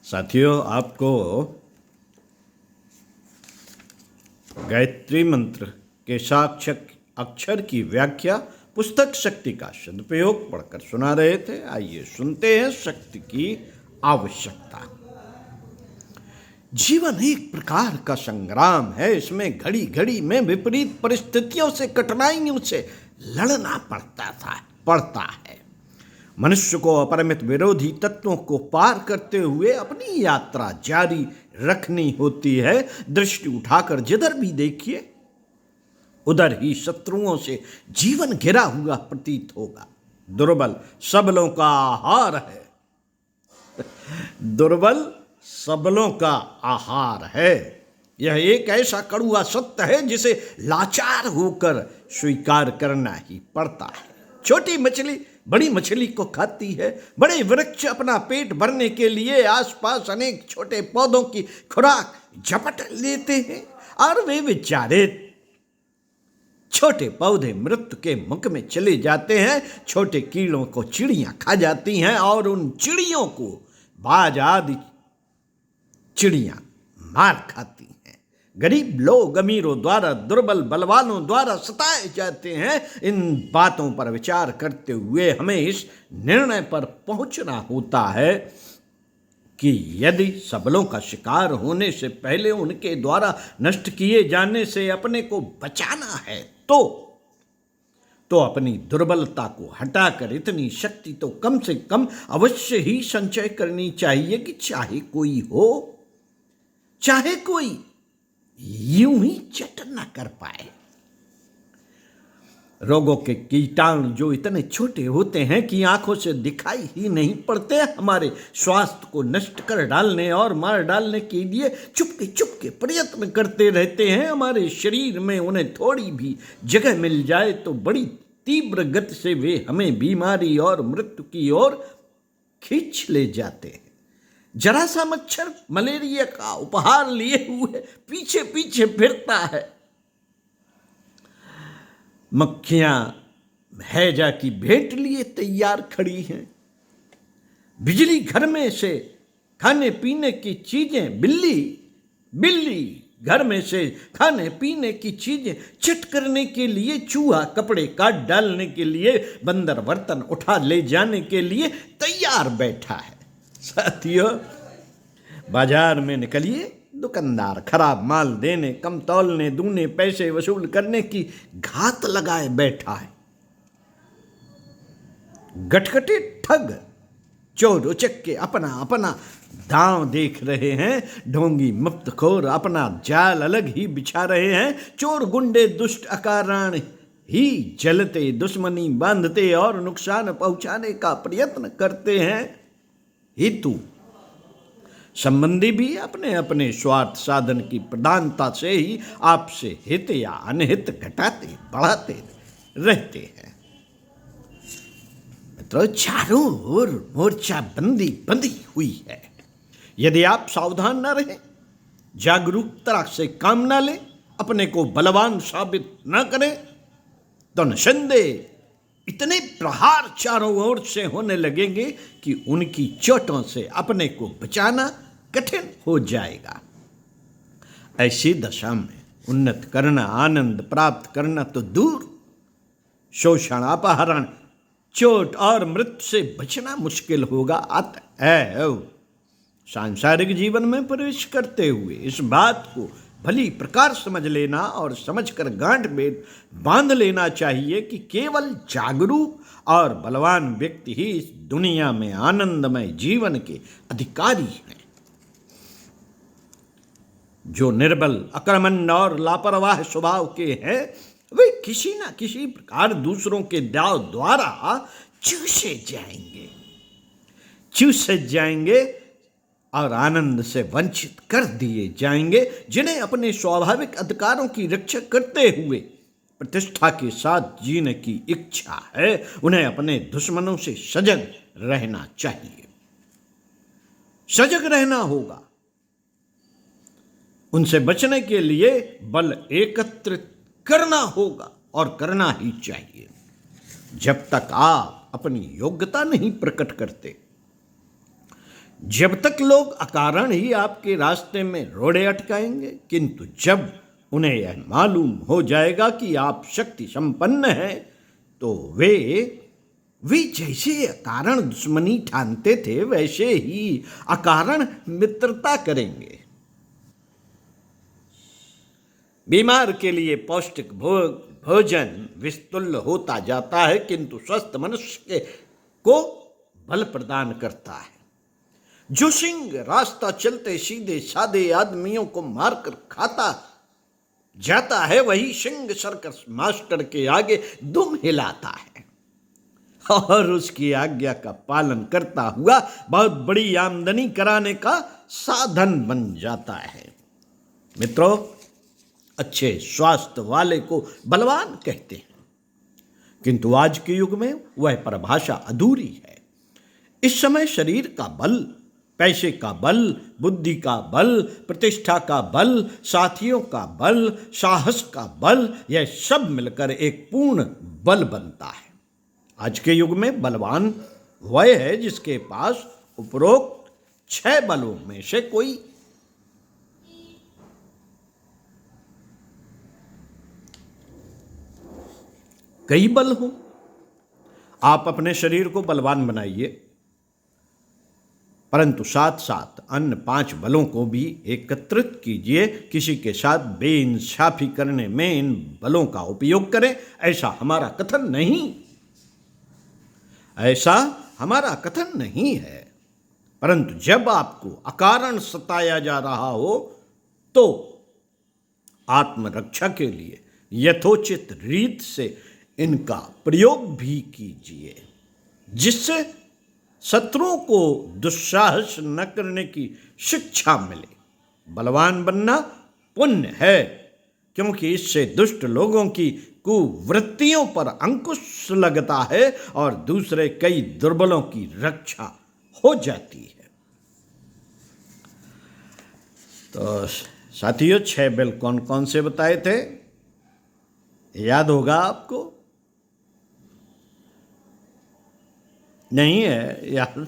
साथियों, आपको गायत्री मंत्र के साक्षर अक्षर की व्याख्या पुस्तक शक्ति का सदुपयोग पढ़कर सुना रहे थे। आइए सुनते हैं शक्ति की आवश्यकता। जीवन एक प्रकार का संग्राम है। इसमें घड़ी घड़ी में विपरीत परिस्थितियों से, कठिनाइयों से लड़ना पड़ता है। मनुष्य को अपरिमित विरोधी तत्वों को पार करते हुए अपनी यात्रा जारी रखनी होती है। दृष्टि उठाकर जिधर भी देखिए उधर ही शत्रुओं से जीवन घिरा हुआ प्रतीत होगा। दुर्बल सबलों का आहार है। दुर्बल सबलों का आहार है। यह एक ऐसा कड़वा सत्य है जिसे लाचार होकर स्वीकार करना ही पड़ता है। छोटी मछली बड़ी मछली को खाती है। बड़े वृक्ष अपना पेट भरने के लिए आसपास अनेक छोटे पौधों की खुराक झपट लेते हैं और वे बेचारे छोटे पौधे मृत्यु के मुख में चले जाते हैं। छोटे कीड़ों को चिड़ियां खा जाती हैं और उन चिड़ियों को बाज आदि चिड़ियां मार खाती हैं। गरीब लोग अमीरों द्वारा, दुर्बल बलवानों द्वारा सताए जाते हैं। इन बातों पर विचार करते हुए हमें इस निर्णय पर पहुंचना होता है कि यदि सबलों का शिकार होने से पहले उनके द्वारा नष्ट किए जाने से अपने को बचाना है तो अपनी दुर्बलता को हटाकर इतनी शक्ति तो कम से कम अवश्य ही संचय करनी चाहिए कि चाहे कोई हो, चाहे कोई यूं ही चट न कर पाए। रोगों के कीटाणु जो इतने छोटे होते हैं कि आंखों से दिखाई ही नहीं पड़ते, हमारे स्वास्थ्य को नष्ट कर डालने और मार डालने के लिए चुपके प्रयत्न करते रहते हैं। हमारे शरीर में उन्हें थोड़ी भी जगह मिल जाए तो बड़ी तीव्र गति से वे हमें बीमारी और मृत्यु की ओर खींच ले जाते हैं। जरा सा मच्छर मलेरिया का उपहार लिए हुए पीछे पीछे फिरता है। मक्खियां हैजा की भेंट लिए तैयार खड़ी हैं। बिजली घर में से खाने पीने की चीजें, बिल्ली घर में से खाने पीने की चीजें चट करने के लिए, चूहा कपड़े काट डालने के लिए, बंदर बर्तन उठा ले जाने के लिए तैयार बैठा है। साथियों, बाजार में निकलिए, दुकानदार खराब माल देने, कम तौलने, दूने पैसे वसूल करने की घात लगाए बैठा है। गटगटे ठग चोर उचक्के अपना दांव देख रहे हैं। ढोंगी मुफ्तखोर अपना जाल अलग ही बिछा रहे हैं। चोर गुंडे दुष्ट अकारण ही जलते, दुश्मनी बांधते और नुकसान पहुंचाने का प्रयत्न करते हैं। हेतु संबंधी भी अपने अपने स्वार्थ साधन की प्रधानता से ही आपसे हित या अनहित घटाते बढ़ाते रहते हैं। मित्रों, चारों ओर मोर्चा बंदी हुई है। यदि आप सावधान न रहें, जागरूकता से काम न लें, अपने को बलवान साबित न करें तो निसंदेह इतने प्रहार चारों ओर से होने लगेंगे कि उनकी चोटों से अपने को बचाना कठिन हो जाएगा। ऐसी दशा में उन्नत करना, आनंद प्राप्त करना तो दूर, शोषण, अपहरण, चोट और मृत्यु से बचना मुश्किल होगा। अतएव सांसारिक जीवन में प्रवेश करते हुए इस बात को भली प्रकार समझ लेना और समझकर गांठ बांध लेना चाहिए कि केवल जागरूक और बलवान व्यक्ति ही इस दुनिया में आनंदमय जीवन के अधिकारी हैं। जो निर्बल, आक्रामक और लापरवाह स्वभाव के हैं, वे किसी न किसी प्रकार दूसरों के दाव द्वारा चूसे जाएंगे और आनंद से वंचित कर दिए जाएंगे। जिन्हें अपने स्वाभाविक अधिकारों की रक्षा करते हुए प्रतिष्ठा के साथ जीने की इच्छा है, उन्हें अपने दुश्मनों से सजग रहना चाहिए। सजग रहना होगा। उनसे बचने के लिए बल एकत्रित करना होगा और करना ही चाहिए। जब तक आप अपनी योग्यता नहीं प्रकट करते, जब तक लोग अकारण ही आपके रास्ते में रोड़े अटकाएंगे, किंतु जब उन्हें यह मालूम हो जाएगा कि आप शक्ति संपन्न हैं, तो वे जैसे अकारण दुश्मनी ठानते थे वैसे ही अकारण मित्रता करेंगे। बीमार के लिए पौष्टिक भोजन विस्तुल्य होता जाता है, किंतु स्वस्थ मनुष्य को बल प्रदान करता है। जो सिंह रास्ता चलते सीधे साधे आदमियों को मारकर खाता जाता है, वही सिंह सर्कस मास्टर के आगे दुम हिलाता है और उसकी आज्ञा का पालन करता हुआ बहुत बड़ी आमदनी कराने का साधन बन जाता है। मित्रों, अच्छे स्वास्थ्य वाले को बलवान कहते हैं, किंतु आज के युग में वह परिभाषा अधूरी है। इस समय शरीर का बल, पैसे का बल, बुद्धि का बल, प्रतिष्ठा का बल, साथियों का बल, साहस का बल, यह सब मिलकर एक पूर्ण बल बनता है। आज के युग में बलवान वह है जिसके पास उपरोक्त 6 बलों में से कोई कई बल हो। आप अपने शरीर को बलवान बनाइए, परंतु साथ साथ अन्य 5 बलों को भी एकत्रित कीजिए। किसी के साथ बेइंसाफी करने में इन बलों का उपयोग करें, ऐसा हमारा कथन नहीं है। परंतु जब आपको अकारण सताया जा रहा हो तो आत्मरक्षा के लिए यथोचित रीत से इनका प्रयोग भी कीजिए, जिससे शत्रुओं को दुस्साहस न करने की शिक्षा मिले। बलवान बनना पुण्य है, क्योंकि इससे दुष्ट लोगों की कुवृत्तियों पर अंकुश लगता है और दूसरे कई दुर्बलों की रक्षा हो जाती है। तो साथियों, 6 बल कौन कौन से बताए थे, याद होगा आपको? नहीं है यार?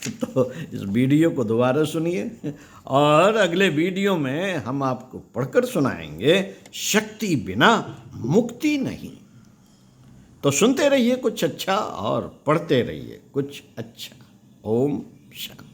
तो इस वीडियो को दोबारा सुनिए और अगले वीडियो में हम आपको पढ़कर सुनाएंगे शक्ति बिना मुक्ति नहीं। तो सुनते रहिए कुछ अच्छा और पढ़ते रहिए कुछ अच्छा। ओम शांति।